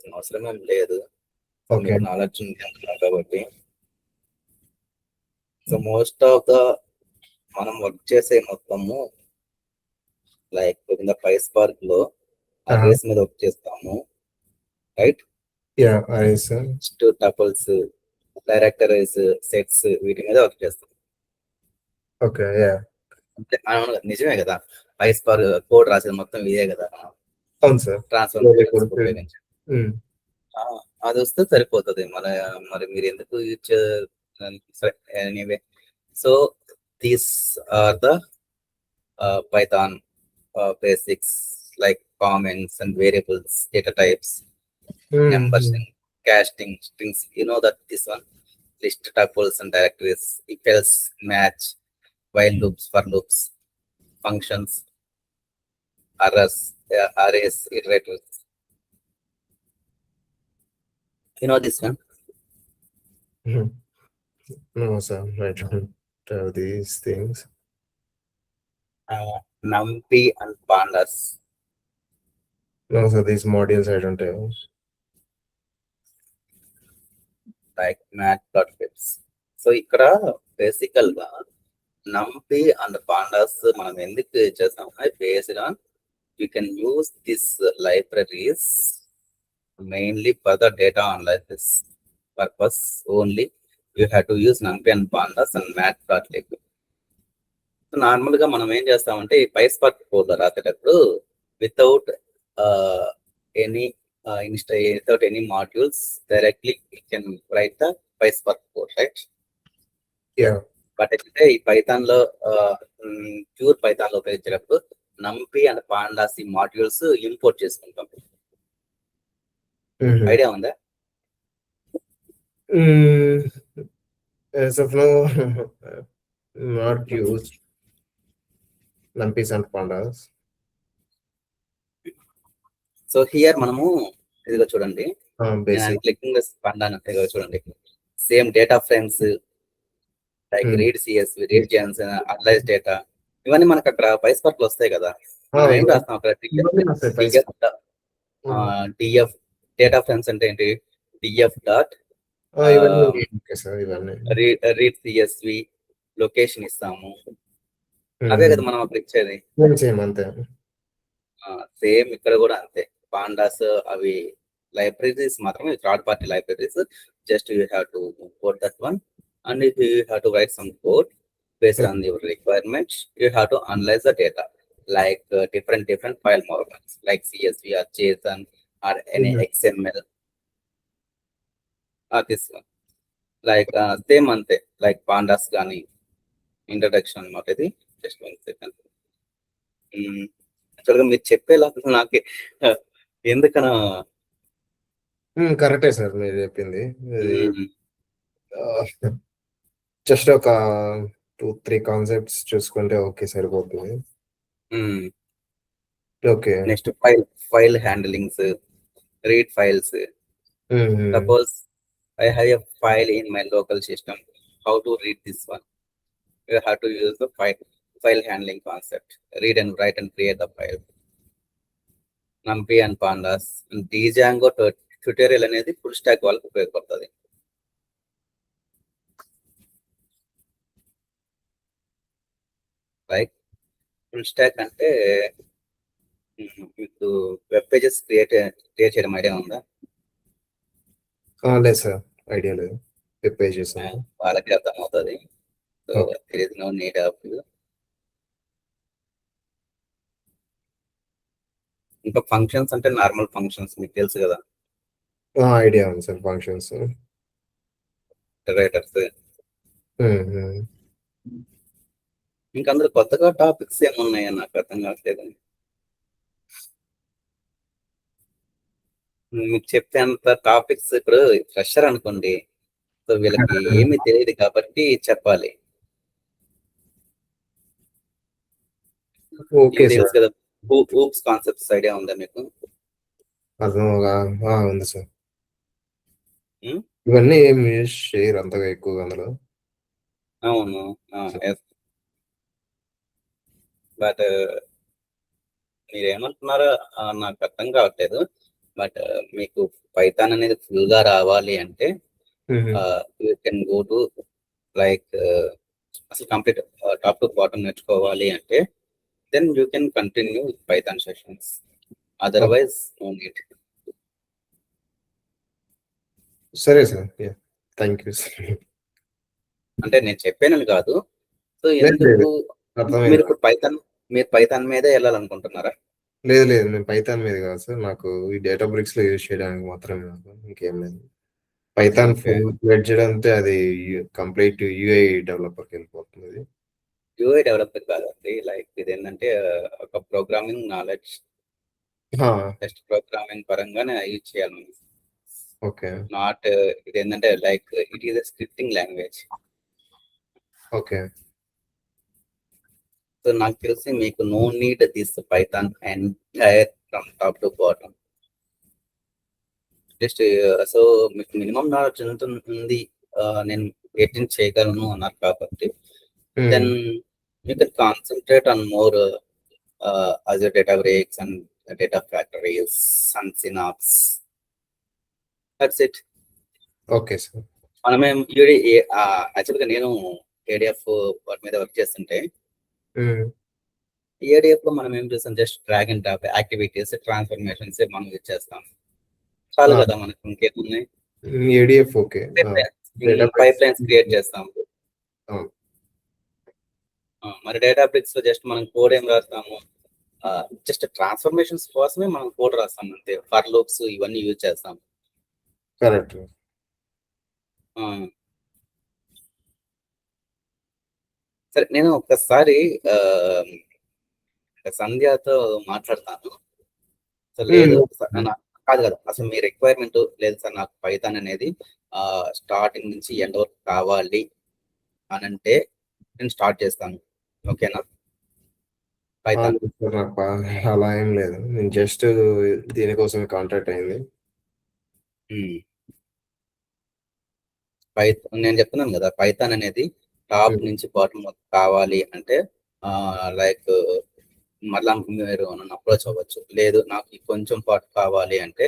చేయాల్సిన అవసరం ఏం లేదు. So okay. మీకు నాలెడ్జ్ ఉంది అంటున్నారు కాబట్టి. సో మోస్ట్ ఆఫ్ ద మనం వర్క్ చేసే మొత్తము లైక్ కింద PySpark లో అరేస్ మీద వర్క్ చేస్తాము, right? Yeah, arrays, tuples, directories, sets వీటి మీద వర్క్ చేస్తాం. ఓకే. యా, అంటే నిజమే కదా, PySpark కోడ్ రాసేది మొత్తం ఇదే కదా, అవును సార్. ట్రాన్స్ఫర్ ఉపయోగించి. అది వస్తే సరిపోతుంది. మరి మీరు ఎందుకు use anyway. So these are the Python basics like comments and variables, data types, numbers and casting strings. You know that this one, list, tuples and directories, if else, match, while loops, for loops, functions, arrays, iterators. You know this one? No sir, I don't have these things. NumPy and pandas. No sir, these modules I don't have. Like matplotlibs. So ఇక్కడ బేసికల్ గా NumPy and pandas మనం ఎందుకు చేస్తాం అంటే based on you can use this libraries mainly for the data analysis purpose only. You have to use NumPy and pandas and matplotlib. Normal గా మనం ఏం చేస్తామంటే ఈ PySpark కోడ్ రాసేటప్పుడు without any without any modules, directly you can write the PySpark code, right? Yeah. But అయితే ఈ Python లో pure Python లో ఉపయోగించేటప్పుడు NumPy అండ్ pandas ఈ మాడ్యూల్స్ ఇంపోర్ట్ చేసుకుంటాం. ఐడియా ఉందా? As of now, not used NumPy and pandas. So here మనము ఇదిగో చూడండి, క్లికింగ్ పండాను ఇదిగో చూడండి, same data frames like read CSV, read JSON, analyse data, ఇవన్నీ మనకు అక్కడ PySpark లో వస్తాయి కదా. మనం ఏం రాస్తాం అక్కడ DF డేటా ఫ్రేమ్స్ అంటే ఏంటి, DF dot read CSV location ఇస్తాము, అవే కదా మనం అక్కడ ఇచ్చేది. సేమ్ ఇక్కడ కూడా అంతే. పాండాస్ అవి లైబ్రరీస్ మాత్రమే, third party libraries. Just you have to code that one, and if you have to write some code based on your requirements, you have to analyze the data like different file formats like CSV or JSON or any XML or this one. Like same ante like pandas gani introduction అన్నమాట. ఇది just 1 second. యాక్చువల్గా మీరు చెప్పేలాగా నాకు ఎందుకన్నా కరెక్టే sir మీరు చెప్పింది. Just ఒక 2-3 కాన్సెప్ట్స్ చూసుకుంటే ఓకే సరిపోతుంది. Okay. Next file handlings, read files. Suppose I have a file in my local system, how to read this one? You have to use the file handling concept, read and write and create the file. NumPy and pandas and Django tutorial అనేది full stock వాళ్ళకి ఉపయోగపడుతుంది. Like full stock అంటే మీకు web pages create చేయడం idea ఉందా? లేదు sir, idea లేదు. Web pages వాళ్ళకి అర్థమవుతుంది. So there is no need of you. ఇంకా ఫంక్షన్స్ అంటే నార్మల్ ఫంక్షన్స్ మీకు తెలుసు కదా. ఐడియా ఉంది సార్. Functions, iterators. ఇంకా అందులో కొత్తగా టాపిక్స్ ఏమున్నాయో నాకు అర్థం కావట్లేదు. మీకు చెప్తే అంత టాపిక్స్ ఇప్పుడు ఫ్రెషర్ అనుకోండి, సో వీళ్ళకి ఏమీ తెలియదు కాబట్టి చెప్పాలి. తెలుసు కదా, హూప్స్ కాన్సెప్ట్స్ ఐడియా ఉందా మీకు? ఉంది సార్. ఇవన్నీ ఏమి షేర్ అంతగా ఎక్కువగా అందులో. అవును, బట్ మీరేమంటున్నారో నాకు అర్థం కావట్లేదు. బట్ మీకు పైథాన్ అనేది ఫుల్ గా రావాలి అంటే Mhm. You can go to like అసలు కంప్లీట్ టాప్ టు బాటమ్ నేర్చుకోవాలి అంటే then you can continue with Python sessions, otherwise no need. సరే sir. Yeah, thank you sir. అంటే నేను చెప్పానని కాదు. సో లేదు ఎందుకు లేదు, అర్థమైంది మీరు నాకు. ఇప్పుడు పైథాన్ మీదే వెళ్ళాలనుకుంటున్నారా? లేదు లేదు, నేను పైథాన్ మీద కాదు సార్, నాకు ఈ డేటా బ్రిక్స్ లో యూజ్ చేయడానికి మాత్రమే, నాకు ఇంకేం లేదు. Python okay. ఫుల్ ఫ్లెడ్జ్డ్ అంటే అది కంప్లీట్ యూఐ డెవలపర్కి వెళ్ళిపోతుంది. యూఐ డెవలపర్ కాదండి, లైక్ ఇది ఏంటంటే ఒక ప్రోగ్రామింగ్ నాలెడ్జ్, టెస్ట్ ప్రోగ్రామింగ్ పరంగానే యూజ్ చేయాలి. ఓకే నాట్ ఇది ఏంటంటే like it is a scripting language. Okay. So నాకు తెలిసి మీకు no need this Python entire from top to bottom. Just so మీకు మినిమం నాలెడ్జ్ ఎంత ఉంది, నేను ఎడిటింగ్ చేయగలను అన్నారు కాబట్టి then you can concentrate on more Azure Databricks and data factories and Synapse. That's it. Okay sir. మనమేం యాక్చువల్గా నేను ఏడిఎఫ్ వాటి మీద వర్క్ చేస్తుంటే ఏడిఎఫ్ లో మనం ఏం చేస్తాం, just drag and drop activities transformations మనం యూజ్ చేస్తాం. చాలు కదా మనకు, ఇంకేమున్నాయి. ADF okay. Pipe lines create చేస్తాం. అవును. మరి డేటా బ్రిక్స్ లో జస్ట్ మనం కోడ్ ఏం రాస్తాము, జస్ట్ ట్రాన్స్ఫర్మేషన్స్ కోసమే మనం కోడ్ రాస్తాం అంతే. ఫర్ లూప్స్ ఇవన్నీ యూజ్ చేస్తాం. కరెక్ట్. సరే, నేను ఒక్కసారి సంధ్యతో మాట్లాడతాను. సో లేదు కాదు కదా, అసలు మీ రిక్వైర్మెంట్ లేదు సార్, నాకు పైథాన్ అనేది స్టార్టింగ్ నుంచి ఎండ్ వరకు కావాలి అని అంటే నేను స్టార్ట్ చేస్తాను. ఓకేనా? పైథాన్ నాకు అలా ఏం లేదు, నేను జస్ట్ దీనికోసమే కాంటాక్ట్ అయింది. నేను చెప్తున్నాను కదా, పైథాన్ అనేది టాప్ నుంచి బాటమ్ కావాలి అంటే లైక్ మళ్ళా మీరు నన్ను అప్రోచ్ అవ్వచ్చు. లేదు నాకు కొంచెం పార్ట్ కావాలి అంటే